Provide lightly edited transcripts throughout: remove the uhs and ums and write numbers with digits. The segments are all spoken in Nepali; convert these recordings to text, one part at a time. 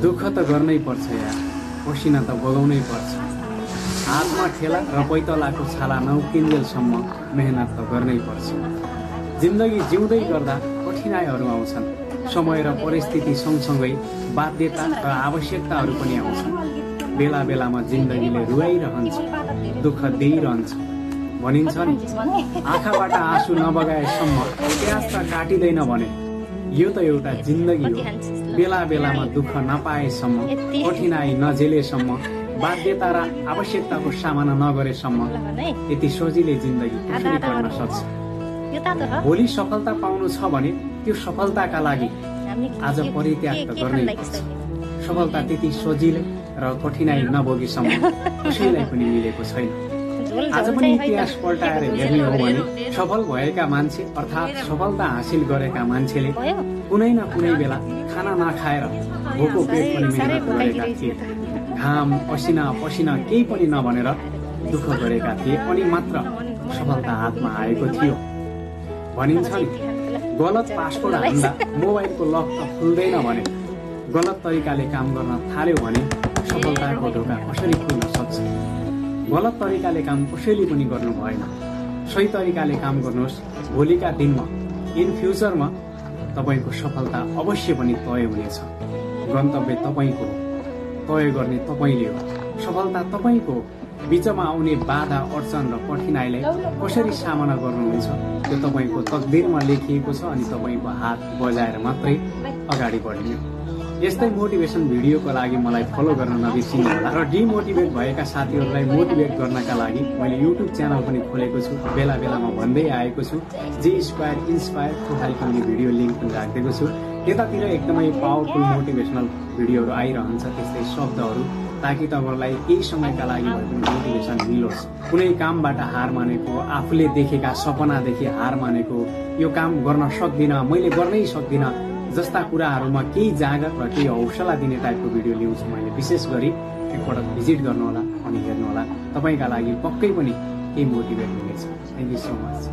दुःख त गर्नै पर्छ यार, पसिना त बगाउनै पर्छ। हातमा ठेला र पैतलाको छाला नउकिन्जेलसम्म मेहनत त गर्नै पर्छ। जिन्दगी जिउँदै गर्दा कठिनाइहरू आउँछन्। समय र परिस्थिति सँगसँगै बाध्यता र आवश्यकताहरू पनि आउँछन्। बेला बेलामा जिन्दगीले रुवाइरहन्छ, दुःख दिइरहन्छ। भनिन्छ नि, आँखाबाट आँसु नबगाएसम्म प्यास त काटिँदैन भने। यो त एउटा जिन्दगी हो। बेला बेलामा दुःख नपाएसम्म, कठिनाइ नझेलेसम्म, बाध्यता र आवश्यकताको सामना नगरेसम्म यति सजिलै जिन्दगी कसरी गर्न सक्छ? भोलि सफलता पाउनु छ भने त्यो सफलताका लागि आज परित्याग त गर्नै पर्छ। सफलता त्यति सजिलै र कठिनाइ नभोगेसम्म कसैलाई पनि मिलेको छैन। आज पनि इतिहास पल्टाएर हेर्ने हो भने सफल भएका मान्छे अर्थात् सफलता हासिल गरेका मान्छेले कुनै न कुनै बेला खाना नखाएर भोको पेट पनि मेहनत गरेका थिए। घाम पसिना पसिना केही पनि नभनेर दुःख गरेका थिए अनि मात्र सफलता हातमा आएको थियो। भनिन्छ नि, गलत पासवर्ड हान्दा मोबाइलको लक त खुल्दैन भने गलत तरिकाले काम गर्न थाल्यो भने सफलताको ढोका कसरी खुल्न सक्छ? गलत तरिकाले काम कसैले पनि गर्नु भएन। सही तरिकाले काम गर्नुहोस्। भोलिका दिनमा इन फ्युचरमा तपाईँको सफलता अवश्य पनि तय हुनेछ। गन्तव्य तपाईँको हो, तय गर्ने तपाईँले हो, सफलता तपाईँको हो। बीचमा आउने बाधा अडचन र कठिनाइलाई कसरी सामना गर्नुहुन्छ त्यो तपाईँको तकदिरमा लेखिएको छ अनि तपाईँको हात बजाएर मात्रै अगाडि बढ्ने हो। यस्तै मोटिभेसन भिडियोको लागि मलाई फलो गर्न नबिर्सिनु होला र डिमोटिभेट भएका साथीहरूलाई मोटिभेट गर्नका लागि मैले युट्युब च्यानल पनि खोलेको छु। बेला बेलामा भन्दै आएको छु, जे स्क्वायर इन्स्पायर प्रोफाइलको पनि भिडियो लिङ्क पनि राखिदिएको छु। त्यतातिर एकदमै पावरफुल मोटिभेसनल भिडियोहरू आइरहन्छ, त्यस्तै शब्दहरू, ताकि तपाईँलाई केही समयका लागि भए पनि मोटिभेसन मिलोस्। कुनै कामबाट हार मानेको, आफूले देखेका सपनादेखि हार मानेको, यो काम गर्न सक्दिनँ, मैले गर्नै सक्दिनँ जस्ता कुराहरूमा केही जागत र केही हौसला दिने टाइपको भिडियो ल्याउँछु मैले। विशेष गरी एकपटक भिजिट गर्नुहोला अनि हेर्नुहोला, तपाईँका लागि पक्कै पनि केही मोटिभेट हुनेछ। Thank you so much.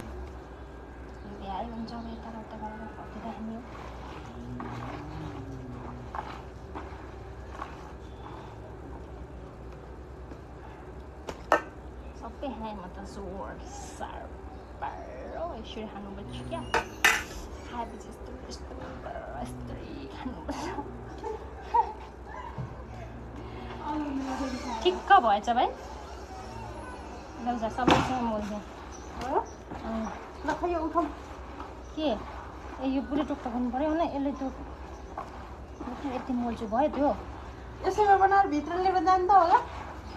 सबै खाएमा त जोड साह्रो यसरी खानुपर्छ क्या। खाएपछि यस्तो यस्तो यस्तै खानुपर्छ। ठिक्क भएछ भाइ। लौजा सबैसँग मोल्ने ल खै उठाउँ के? ए यो पुरै टोक्टा गर्नु पऱ्यो होइन? यसले त्यो यति मोल्छु भयो त्यो। यसैमा बनाएर भित्र लिएर जान्छ होला।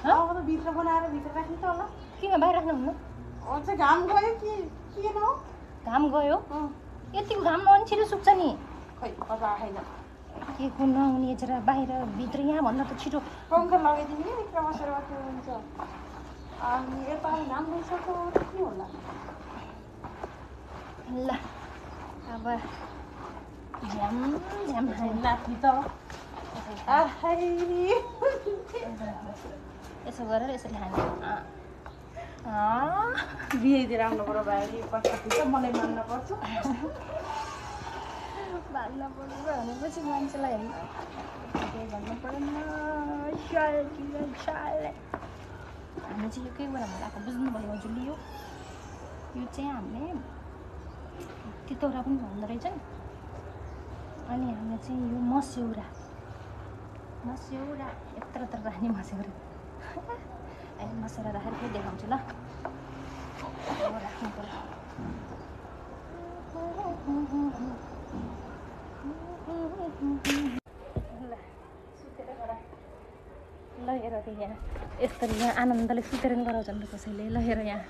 अब त भित्र बनाएर भित्र राखिन्छ होला। किन बाहिर राख्नुहुन्न? हुन्छ, घाम गयो कि के न? घाम गयो? यतिको घाम नहुने छिटो सुक्छ नि। खै कता आएन के को नहुने जरा बाहिर भित्र यहाँभन्दा त छिटो पङ्खा लगाइदिनु नि, भित्र बसेर के हुन्छ। अनि यता घाम गइसक्यो त के होला? ल अब झ्याम झ्याम नाच्ने त यसो गरेर यसरी खाने। बिहेतिर आउनु पर्यो भाइ, पर्छ मलाई मान्न पर्छ। मान्न पर्छ भनेपछि मान्छेलाई केही भन्नु परेन। हामी चाहिँ यो केही कुरा आएको बुझ्नुभयो हजुरले? यो चाहिँ हामीले तितौरा पनि भन्दो रहेछ नि। अनि हामीले चाहिँ यो मस्यौरा यत्र यत्र राख्ने मस्यौरा। अहिले मस्यौरा राखेर फेरि देखाउँछु ल। राख्नु पर्यो। ल हेर यहाँ यसरी यहाँ आनन्दले सुतेर नि गराउँछन् र कसैले। ल हेर यहाँ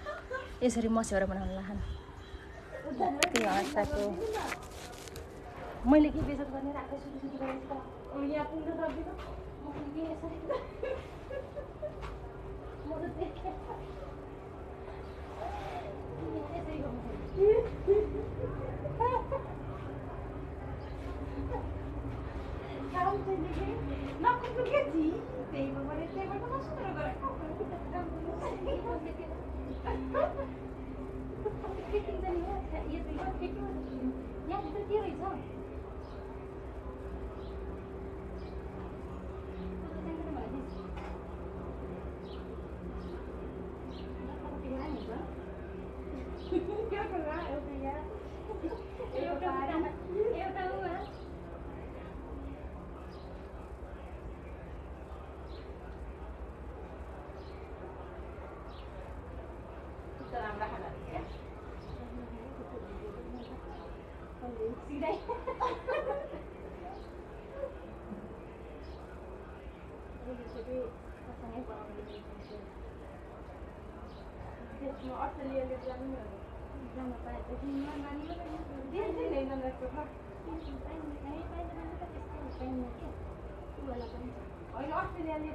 यसरी मस्यौरा बनाउनु लाखान। त्यही हँसाको मैले के बेजत गर्ने राखेको छु। यहाँ पुग्न सक्दिनँ कि सँगै बनाउने त्यसमा अस्ट्रेलियाले जानु जान पाएपछि नानीले होइन अस्ट्रेलियाले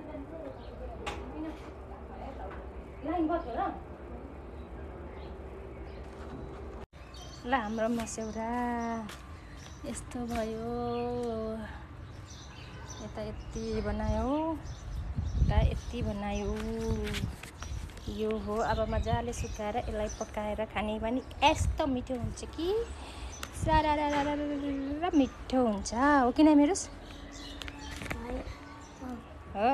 लाइन बस्यो र ल हाम्रो मस्यौरा यस्तो भयो यता यति बनायो यता यति बनायो यो हो अब मजाले सुकाएर यसलाई पकाएर खाने पनि यस्तो मिठो हुन्छ कि सारा मिठो हुन्छ हो कि न मेरुस हो